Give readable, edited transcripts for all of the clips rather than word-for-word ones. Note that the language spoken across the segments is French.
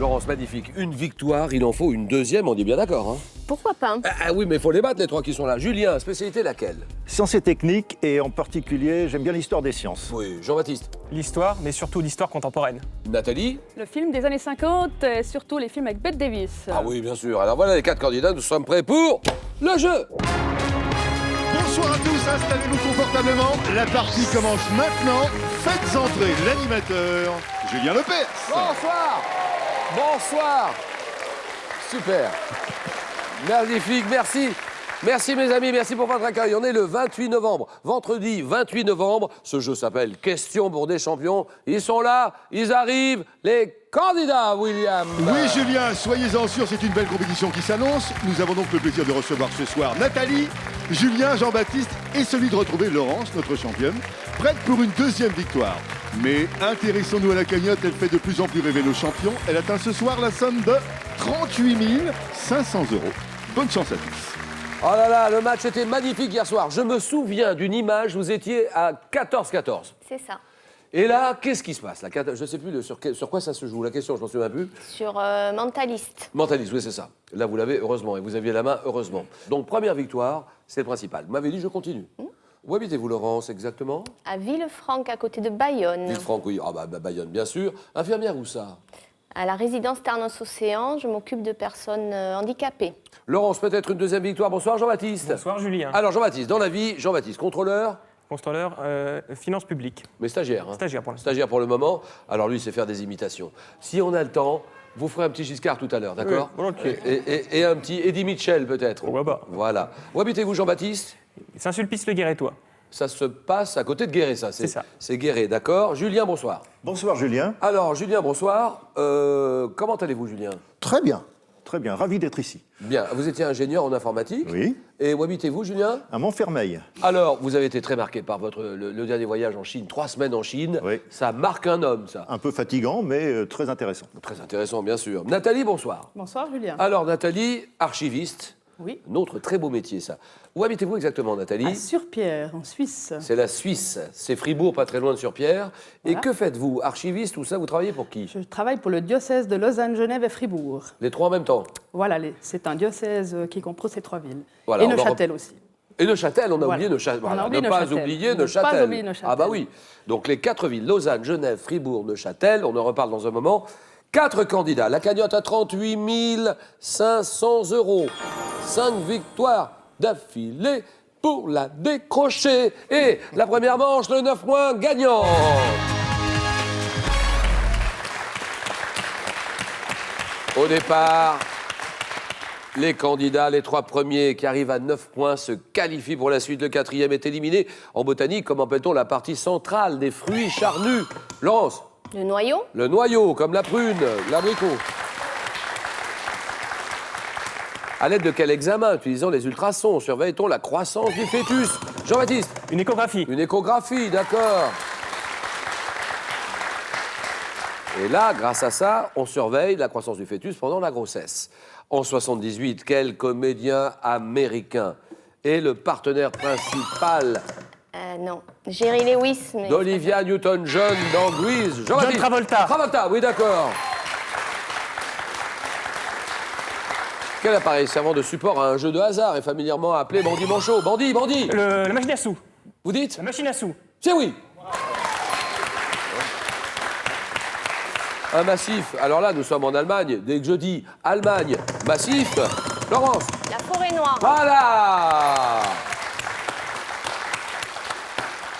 Laurence, magnifique. Une victoire, il en faut une deuxième, on est bien d'accord. Hein? Pourquoi pas? Ah oui, mais il faut les battre, les trois qui sont là. Julien, spécialité laquelle? Sciences et techniques, et en particulier, j'aime bien l'histoire des sciences. Oui, Jean-Baptiste. L'histoire, mais surtout l'histoire contemporaine. Nathalie. Le film des années 50, et surtout les films avec Bette Davis. Ah oui, bien sûr. Alors voilà les quatre candidats, nous sommes prêts pour le jeu. Bonsoir à tous, installez-vous confortablement. La partie commence maintenant. Faites entrer l'animateur, Julien Lepers. Bonsoir. Bonsoir. Super. Magnifique, merci. Merci mes amis, merci pour votre accueil. On est le 28 novembre, vendredi 28 novembre. Ce jeu s'appelle Questions pour des champions. Ils sont là, ils arrivent, les candidats, William. Oui Julien, soyez-en sûrs, c'est une belle compétition qui s'annonce. Nous avons donc le plaisir de recevoir ce soir Nathalie, Julien, Jean-Baptiste et celui de retrouver Laurence, notre championne, prête pour une deuxième victoire. Mais intéressons-nous à la cagnotte, elle fait de plus en plus rêver nos champions. Elle atteint ce soir la somme de 38 500 €. Bonne chance à tous. Oh là là, le match était magnifique hier soir. Je me souviens d'une image, vous étiez à 14-14. C'est ça. Et là, qu'est-ce qui se passe là, je ne sais plus sur quoi ça se joue. La question, je m'en souviens plus. Sur Mentaliste. Mentaliste, oui, c'est ça. Là, vous l'avez, heureusement. Et vous aviez la main, heureusement. Donc, première victoire, c'est le principal. Vous m'avez dit, je continue. Où habitez-vous, Laurence, exactement? À Villefranche, à côté de Bayonne. Villefranche, oui. Ah, bah, Bayonne, bien sûr. Infirmière, où ça? À la résidence Ternos-Océan, je m'occupe de personnes handicapées. Laurence, peut-être une deuxième victoire. Bonsoir, Jean-Baptiste. Bonsoir Julien. Alors, Jean-Baptiste, dans la vie, Jean-Baptiste, contrôleur, Contrôleur finances publiques. mais stagiaire. Hein. Stagiaire pour l'instant. Stagiaire pour le moment. Alors, lui, il sait faire des imitations. Si on a le temps, vous ferez un petit Giscard tout à l'heure, d'accord? Oui, volontiers. Et un petit Eddie Mitchell, peut-être. Pourquoi pas. Voilà. Où habitez-vous, Jean-Baptiste? Saint-Sulpice-le-Guérétois. Ça se passe à côté de Guéret, ça. C'est ça. C'est Guéret, d'accord. Julien, bonsoir. Bonsoir Julien. Alors, Julien, bonsoir. Comment allez-vous, Julien? Très bien, ravi d'être ici. Bien. Vous étiez ingénieur en informatique. Oui, Et où habitez-vous, Julien? à Montfermeil. Alors, vous avez été très marqué par le dernier voyage en Chine, 3 semaines en Chine. Oui. Ça marque un homme, ça. Un peu fatigant, mais très intéressant. Très intéressant, bien sûr. Nathalie, bonsoir. Bonsoir Julien. Alors, Nathalie, archiviste. Oui. Notre très beau métier, ça. Où habitez-vous exactement, Nathalie? À Surpierre, en Suisse. C'est la Suisse. C'est Fribourg, pas très loin de Surpierre. Et Voilà. que faites-vous? Archiviste, tout ça, vous travaillez pour qui? Je travaille pour le diocèse de Lausanne, Genève et Fribourg. Les trois en même temps? Voilà, c'est un diocèse qui comprend ces trois villes. Voilà, et on Neuchâtel aussi. Et Neuchâtel, on a Voilà. oublié Neuchâtel. On a Voilà, oublié ne pas Neuchâtel. oublier Ne pas Neuchâtel. oublier Neuchâtel. Ah bah oui. Donc les 4 villes, Lausanne, Genève, Fribourg, Neuchâtel, on en reparle dans un moment. 4 candidats, la cagnotte à 38 500 €. 5 victoires d'affilée pour la décrocher. Et la première manche, le 9 moins gagnant. Au départ, les candidats, les 3 premiers qui arrivent à 9 points se qualifient pour la suite. Le 4e est éliminé. En botanique, comment appelle-t-on la partie centrale des fruits charnus? Laurence? Le noyau. Le noyau, comme la prune, l'abricot. À l'aide de quel examen, utilisant les ultrasons, surveille-t-on la croissance du fœtus? Jean-Baptiste? Une échographie. Une échographie, d'accord. Et là, grâce à ça, on surveille la croissance du fœtus pendant la grossesse. En 78, quel comédien américain est le partenaire principal Non. Jerry Lewis. Mais d'Olivia Newton-John dans Grease? Jean-Baptiste? John Travolta. Travolta, oui, d'accord. Quel appareil servant de support à un jeu de hasard est familièrement appelé bandit manchot? Bandit, bandit. La machine à sous. Vous dites? La machine à sous. C'est oui. Un massif. Alors là, nous sommes en Allemagne. Dès que je dis Allemagne, massif, Laurence. La forêt noire. Voilà.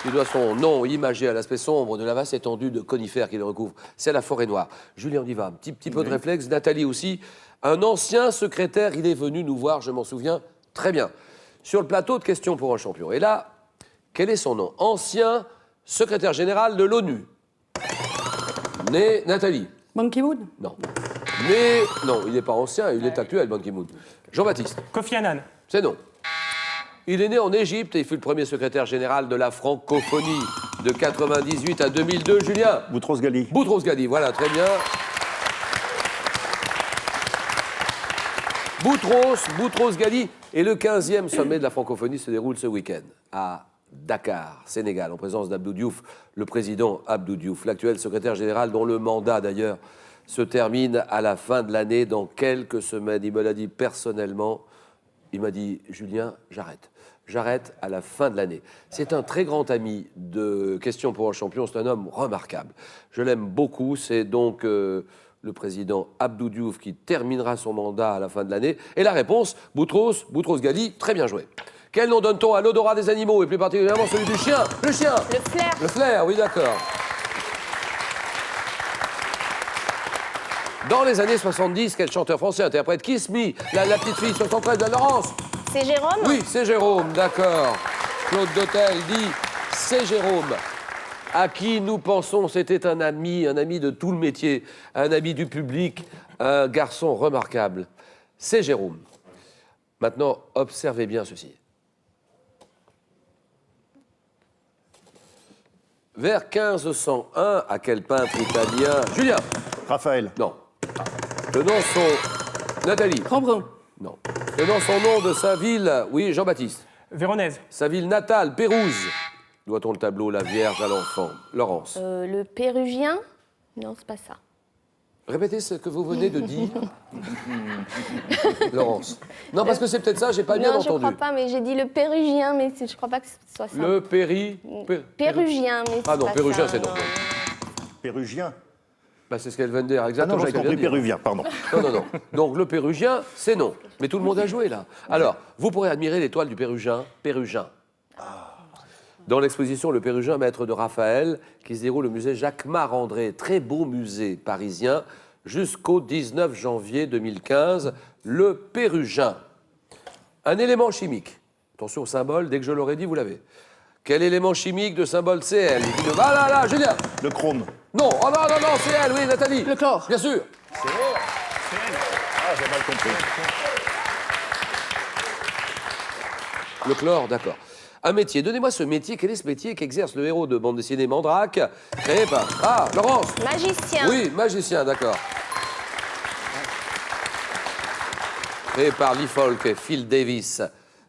Il doit son nom imagé à l'aspect sombre de la vaste étendue de conifères qui le recouvre. C'est la forêt noire. Julien, on y va. Un petit peu de réflexe. Nathalie aussi. Un ancien secrétaire, il est venu nous voir, je m'en souviens très bien, sur le plateau de questions pour un champion. Et là, quel est son nom? Ancien secrétaire général de l'ONU. Né Nathalie. Ban Ki-moon. Non. Né... Non, il n'est pas ancien, il est actuel, Ban Ki-moon. Jean-Baptiste. Kofi Annan. C'est non. Il est né en Égypte et il fut le premier secrétaire général de la francophonie de 98 à 2002. Julien? Boutros-Ghali. Boutros-Ghali, voilà, très bien. Boutros-Ghali. Et le 15e sommet de la francophonie se déroule ce week-end à Dakar, Sénégal, en présence d'Abdou Diouf, le président Abdou Diouf, l'actuel secrétaire général dont le mandat d'ailleurs se termine à la fin de l'année, dans quelques semaines. Il me l'a dit personnellement. Il m'a dit, Julien, j'arrête. J'arrête à la fin de l'année. C'est un très grand ami de Questions pour un champion. C'est un homme remarquable. Je l'aime beaucoup. C'est donc le président Abdou Diouf qui terminera son mandat à la fin de l'année. Et la réponse, Boutros Ghali, très bien joué. Quel nom donne-t-on à l'odorat des animaux, et plus particulièrement celui du chien? Le chien. Le flair. Le flair, oui, d'accord. Dans les années 70, quel chanteur français interprète Kiss Me, la petite fille 73 de Laurence? C'est Jérôme? Oui, c'est Jérôme, d'accord. Claude Dautel dit c'est Jérôme. À qui nous pensons, c'était un ami de tout le métier, un ami du public, un garçon remarquable. C'est Jérôme. Maintenant, observez bien ceci. Vers 1501, à quel peintre italien? Julien? Raphaël. Non. Tenant son... Nathalie? Rembrandt. Non. Tenant son nom de sa ville, oui, Jean-Baptiste. Véronèse. Sa ville natale, Pérouse. Doit-on le tableau La Vierge à l'enfant? Laurence. Le Pérugien? Non, c'est pas ça. Répétez ce que vous venez de dire. Laurence. Non, parce que c'est peut-être ça, j'ai pas bien Non, je entendu. crois pas, mais j'ai dit le Pérugien, mais je crois pas que ce soit ça. Le Pérugien, mais c'est Ah non, pas Pérugien, ça, c'est non. Pérugien. Bah, c'est ce qu'elle vient de dire, Ah exactement non, ce j'ai qu'elle compris vient de dire. péruvien, pardon. Non. Donc, le Pérugien, c'est non. Mais tout le monde a joué, là. Alors, vous pourrez admirer l'étoile du Pérugin. Dans l'exposition Le Pérugin, maître de Raphaël, qui se déroule au musée Jacquemart-André, très beau musée parisien, jusqu'au 19 janvier 2015, le Pérugin. Un élément chimique. Attention au symbole, dès que je l'aurai dit, vous l'avez. Quel élément chimique de symbole Cl? Ah là, Julien! Le chrome. Non, oh non, Cl, oui, Nathalie. Le chlore. Bien sûr. Ah, j'ai mal compris. Le chlore, d'accord. Un métier. Donnez-moi ce métier. Quel est ce métier qu'exerce le héros de bande dessinée Mandrake, créé par... Ah, Laurence. Magicien. Oui, magicien, d'accord. Créé par Lee Falk et Phil Davis.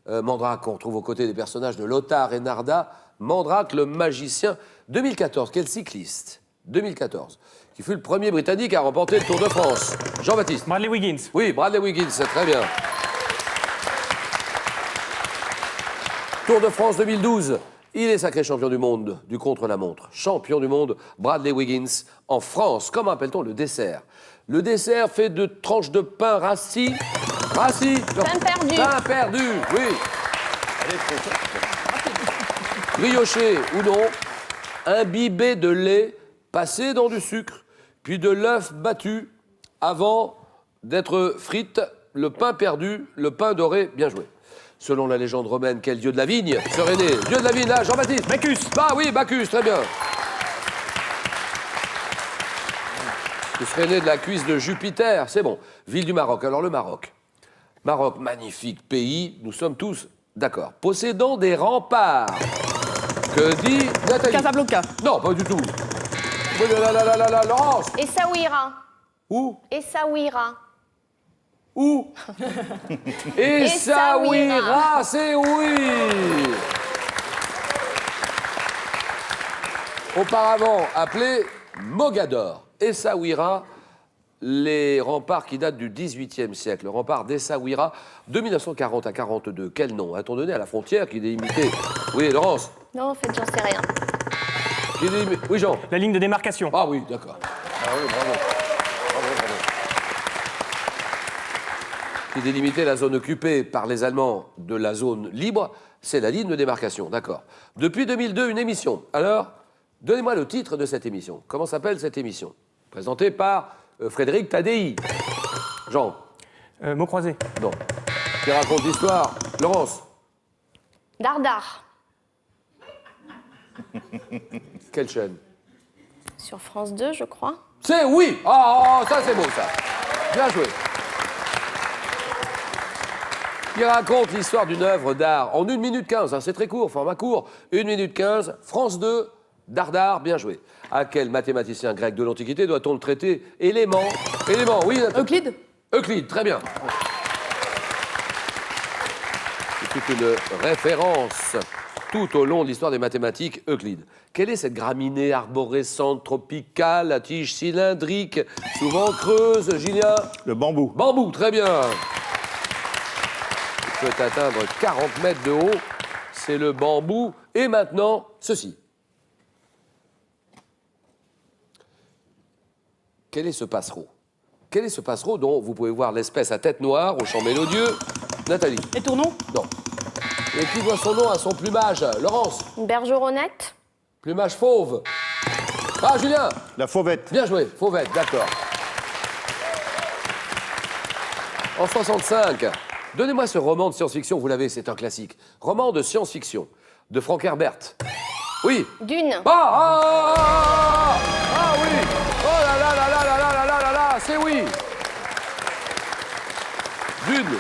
Mandrake, on retrouve aux côtés des personnages de Lothar et Narda. Mandrake, le magicien. 2014, quel cycliste? 2014, qui fut le premier Britannique à remporter le Tour de France. Jean-Baptiste. Bradley Wiggins. Oui, Bradley Wiggins, c'est très bien. Tour de France 2012. Il est sacré champion du monde du contre-la-montre. Champion du monde, Bradley Wiggins, en France. Comment appelle-t-on le dessert? Le dessert fait de tranches de pain rassis. Pain perdu. Pain perdu, oui. Brioché ou non, imbibé de lait, passé dans du sucre, puis de l'œuf battu avant d'être frite, le pain perdu, le pain doré, bien joué. Selon la légende romaine, quel dieu de la vigne serait né? Dieu de la vigne, là, Jean-Baptiste. Bacchus. Bah oui, Bacchus, très bien. Il serait né de la cuisse de Jupiter, c'est bon. Ville du Maroc. Alors le Maroc. Maroc, magnifique pays, nous sommes tous d'accord. Possédant des remparts. Que dit Nathalie? Casablanca. Non, pas du tout. Oui, Laurence. Essaouira. Où? Essaouira. Où? Essaouira, c'est oui. Auparavant appelé Mogador. Essaouira, les remparts qui datent du XVIIIe siècle. Le rempart d'Essaouira, de 1940 à 42. Quel nom a-t-on donné à la frontière qui délimitait... Oui, Laurence. Non, en fait, j'en sais rien. Qui délimitait... Oui, Jean. La ligne de démarcation. Ah oui, d'accord. Ah oui, bravo. Qui délimitait la zone occupée par les Allemands de la zone libre, c'est la ligne de démarcation, d'accord. Depuis 2002, une émission. Alors, donnez-moi le titre de cette émission. Comment s'appelle cette émission? Présentée par Frédéric Tadei. Jean. Mots croisés. Non. Qui raconte l'histoire? Laurence. Dardar. Quelle chaîne? Sur France 2, je crois. C'est oui. Ah, ça c'est beau ça. Bien joué. Qui raconte l'histoire d'une œuvre d'art en 1 minute 15, hein, c'est très court, format court. 1 minute 15, France 2, Dardar, bien joué. À quel mathématicien grec de l'Antiquité doit-on le traiter? Élément, oui. Euclide. Euclide, très bien. C'est toute une référence. tout au long de l'histoire des mathématiques, Euclide. Quelle est cette graminée arborescente tropicale à tige cylindrique, souvent creuse, Julien? Le bambou. Bambou, très bien. Il peut atteindre 40 mètres de haut. C'est le bambou. Et maintenant, ceci. Quel est ce passereau? Quel est ce passereau dont vous pouvez voir l'espèce à tête noire au chant mélodieux? Nathalie? Et tournons. Non. Et qui doit son nom à son plumage? Laurence? Une bergeronnette. Plumage fauve. Ah, Julien? La fauvette. Bien joué, fauvette, d'accord. En 65, donnez-moi ce roman de science-fiction, vous l'avez, c'est un classique. Roman de science-fiction de Frank Herbert. Oui. Dune. Ah oui. Oh là là là là là là là là là là, c'est oui. Dune.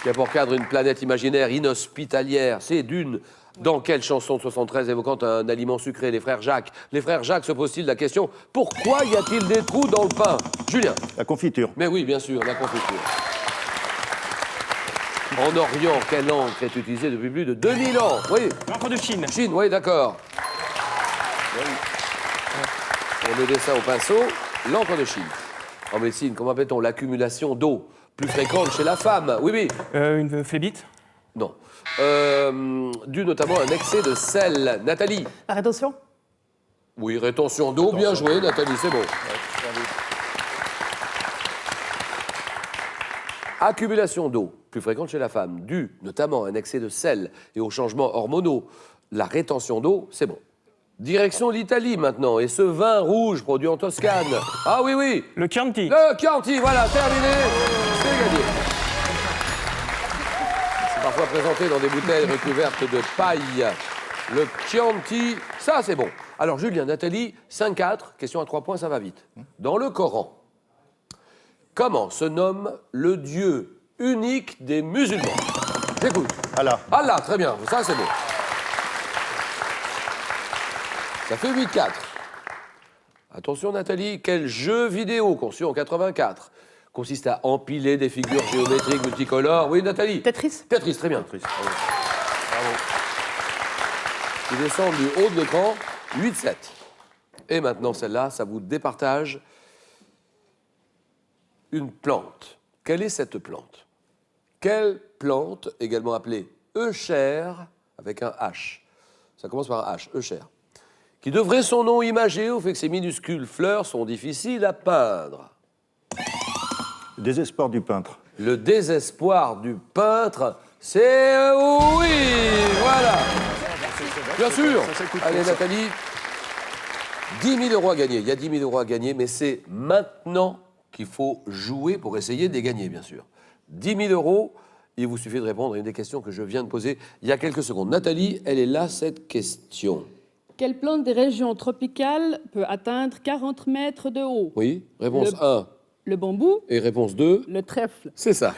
Qui a pour cadre une planète imaginaire inhospitalière. C'est Dune. Dans quelle chanson de 73 évoquant un aliment sucré, les frères Jacques se posent-ils la question, pourquoi y a-t-il des trous dans le pain? Julien? La confiture. Mais oui, bien sûr, la confiture. En Orient, quelle encre est utilisée depuis plus de 2000 ans? Oui. L'encre de Chine. Chine, oui, d'accord. Pour le dessin au pinceau, l'encre de Chine. En médecine, comment appelle-t-on l'accumulation d'eau plus fréquente chez la femme? Oui, oui. Une phlébite. Non. Dû notamment à un excès de sel. Nathalie? La rétention. Oui, rétention d'eau, bien joué, Nathalie, c'est bon. Accumulation d'eau, plus fréquente chez la femme, due notamment à un excès de sel et aux changements hormonaux. La rétention d'eau, c'est bon. Direction l'Italie maintenant, et ce vin rouge produit en Toscane. Ah oui, oui. Le Chianti. Le Chianti, voilà, terminé. C'est gagné. C'est parfois présenté dans des bouteilles recouvertes de paille. Le Chianti, ça c'est bon. Alors Julien, Nathalie, 5-4, question à 3 points, ça va vite. Dans le Coran, comment se nomme le Dieu unique des musulmans? J'écoute. Allah. Allah, très bien, ça c'est bon. Ça fait 8-4. Attention Nathalie, quel jeu vidéo conçu en 84 consiste à empiler des figures géométriques multicolores? Oui Nathalie? Tetris. Tetris, très bien. Bravo. Qui descend du haut de l'écran, 8-7. Et maintenant celle-là, ça vous départage une plante. Quelle est cette plante? Quelle plante, également appelée euchère, avec un H? Ça commence par un H, euchère. Qui devrait son nom imagé au fait que ces minuscules fleurs sont difficiles à peindre. Le désespoir du peintre. Le désespoir du peintre, c'est oui, voilà. Bien sûr. Allez Nathalie, 10 000 € à gagner. Il y a 10 000 € à gagner, mais c'est maintenant qu'il faut jouer pour essayer de les gagner, bien sûr. 10 000 €, il vous suffit de répondre à une des questions que je viens de poser il y a quelques secondes. Nathalie, elle est là, cette question. Quelle plante des régions tropicales peut atteindre 40 mètres de haut? Oui, réponse 1 Le bambou. et réponse 2. Le trèfle. C'est ça.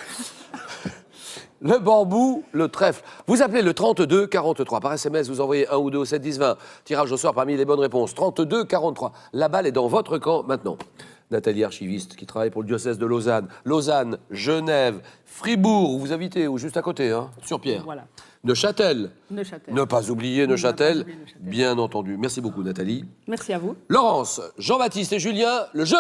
Le bambou, le trèfle. Vous appelez le 32 43. Par SMS, vous envoyez 1 ou 2 au 7 10 20. Tirage au sort parmi les bonnes réponses. 32 43. La balle est dans votre camp maintenant. Nathalie, archiviste, qui travaille pour le diocèse de Lausanne. Lausanne, Genève, Fribourg, où vous habitez, ou juste à côté, hein, sur Pierre. Voilà. Neuchâtel. Neuchâtel. Ne pas oublier On n'a Neuchâtel. pas oublié Neuchâtel. Bien entendu. Merci beaucoup, Nathalie. Merci à vous. Laurence, Jean-Baptiste et Julien, le jeu.